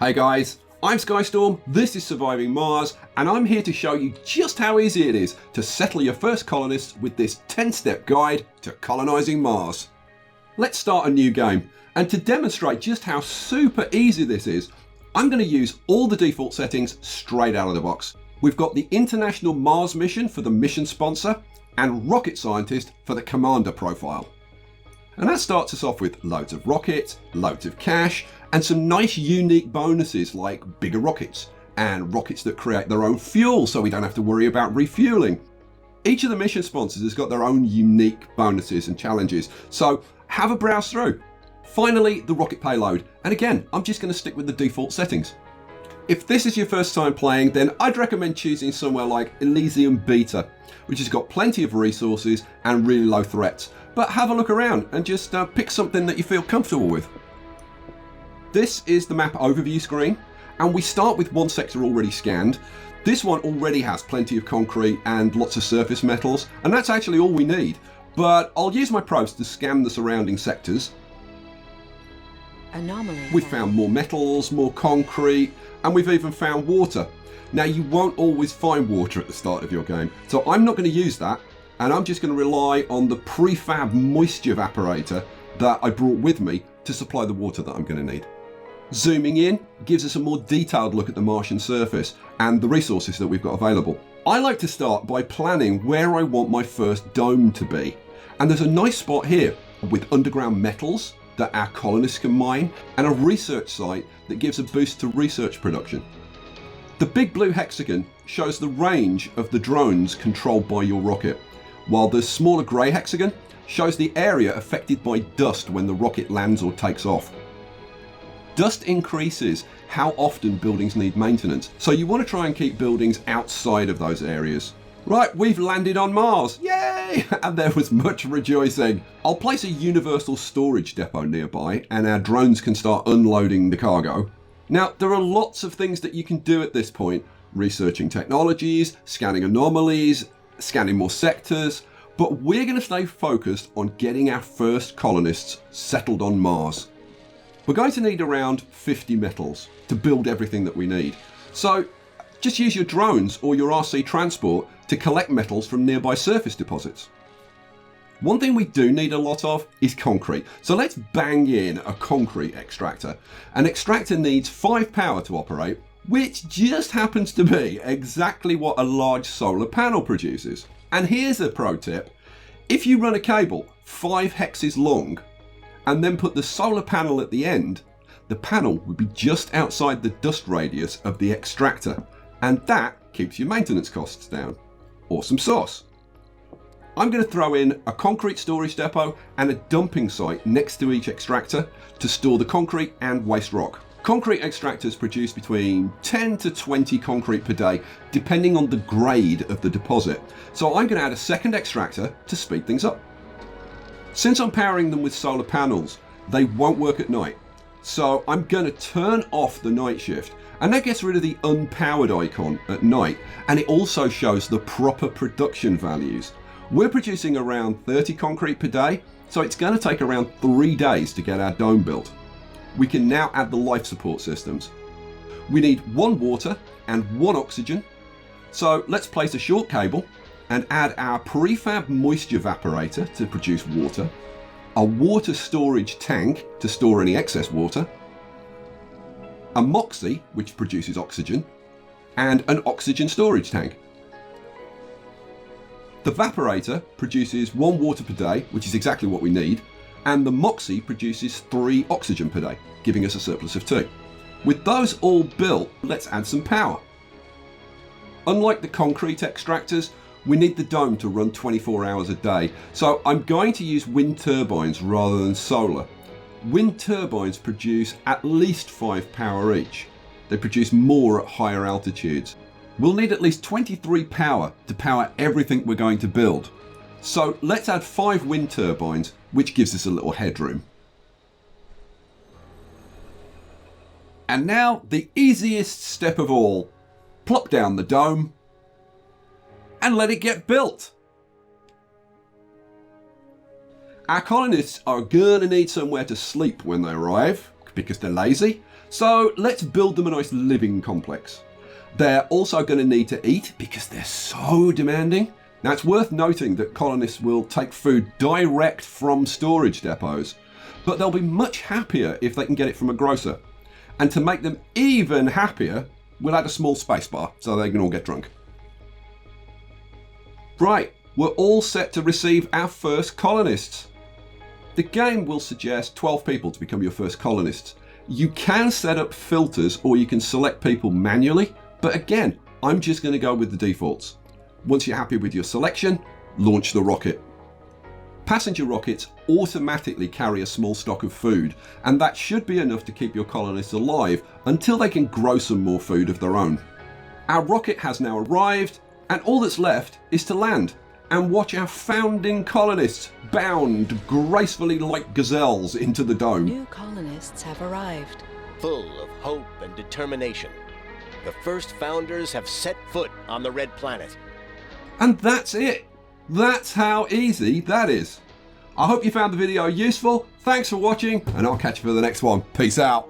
Hey guys, I'm Skystorm, this is Surviving Mars, and I'm here to show you just how easy it is to settle your first colonists with this 10-step guide to colonising Mars. Let's start a new game, and to demonstrate just how super easy this is, I'm going to use all the default settings straight out of the box. We've got the International Mars Mission for the mission sponsor, and Rocket Scientist for the commander profile. And that starts us off with loads of rockets, loads of cash, and some nice unique bonuses like bigger rockets and rockets that create their own fuel so we don't have to worry about refueling. Each of the mission sponsors has got their own unique bonuses and challenges, so have a browse through. Finally, the rocket payload, and again, I'm just going to stick with the default settings. If this is your first time playing, then I'd recommend choosing somewhere like Elysium Beta, which has got plenty of resources and really low threats. But have a look around and just pick something that you feel comfortable with. This is the map overview screen, and we start with one sector already scanned. This one already has plenty of concrete and lots of surface metals, and that's actually all we need. But I'll use my probes to scan the surrounding sectors. Anomaly. We've found more metals, more concrete, and we've even found water. Now you won't always find water at the start of your game, so I'm not going to use that, and I'm just going to rely on the prefab moisture evaporator that I brought with me to supply the water that I'm going to need. Zooming in gives us a more detailed look at the Martian surface and the resources that we've got available. I like to start by planning where I want my first dome to be, and there's a nice spot here with underground metals that our colonists can mine and a research site that gives a boost to research production. The big blue hexagon shows the range of the drones controlled by your rocket, while the smaller grey hexagon shows the area affected by dust when the rocket lands or takes off. Dust increases how often buildings need maintenance, so you want to try and keep buildings outside of those areas. Right, we've landed on Mars, yay! And there was much rejoicing. I'll place a universal storage depot nearby and our drones can start unloading the cargo. Now, there are lots of things that you can do at this point. Researching technologies, scanning anomalies, scanning more sectors, but we're going to stay focused on getting our first colonists settled on Mars. We're going to need around 50 metals to build everything that we need. So just use your drones or your RC transport to collect metals from nearby surface deposits. One thing we do need a lot of is concrete. So let's bang in a concrete extractor. An extractor needs 5 power to operate, which just happens to be exactly what a large solar panel produces. And here's a pro tip. If you run a cable 5 hexes long and then put the solar panel at the end, the panel would be just outside the dust radius of the extractor, and that keeps your maintenance costs down. Awesome sauce. I'm going to throw in a concrete storage depot and a dumping site next to each extractor to store the concrete and waste rock. Concrete extractors produce between 10 to 20 concrete per day, depending on the grade of the deposit. So I'm going to add a second extractor to speed things up. Since I'm powering them with solar panels, they won't work at night. So I'm going to turn off the night shift, and that gets rid of the unpowered icon at night, and it also shows the proper production values. We're producing around 30 concrete per day, so it's going to take around 3 days to get our dome built. We can now add the life support systems. We need 1 water and 1 oxygen. So let's place a short cable and add our prefab moisture evaporator to produce water, a water storage tank to store any excess water, a moxie which produces oxygen, and an oxygen storage tank. The evaporator produces 1 water per day, which is exactly what we need, and the moxie produces 3 oxygen per day, giving us a surplus of 2. With those all built, let's add some power. Unlike the concrete extractors, we need the dome to run 24 hours a day, so I'm going to use wind turbines rather than solar. Wind turbines produce at least 5 power each. They produce more at higher altitudes. We'll need at least 23 power to power everything we're going to build. So let's add 5 wind turbines, which gives us a little headroom. And now the easiest step of all. Plop down the dome and let it get built. Our colonists are gonna need somewhere to sleep when they arrive, work because they're lazy. So let's build them a nice living complex. They're also going to need to eat because they're so demanding. Now it's worth noting that colonists will take food direct from storage depots, but they'll be much happier if they can get it from a grocer. And to make them even happier, we'll add a small spacebar so they can all get drunk. Right, we're all set to receive our first colonists. The game will suggest 12 people to become your first colonists. You can set up filters or you can select people manually, but again, I'm just going to go with the defaults. Once you're happy with your selection, launch the rocket. Passenger rockets automatically carry a small stock of food, and that should be enough to keep your colonists alive until they can grow some more food of their own. Our rocket has now arrived, and all that's left is to land and watch our founding colonists bound gracefully like gazelles into the dome. New colonists have arrived. Full of hope and determination, the first founders have set foot on the Red Planet. And that's it. That's how easy that is. I hope you found the video useful. Thanks for watching, and I'll catch you for the next one. Peace out.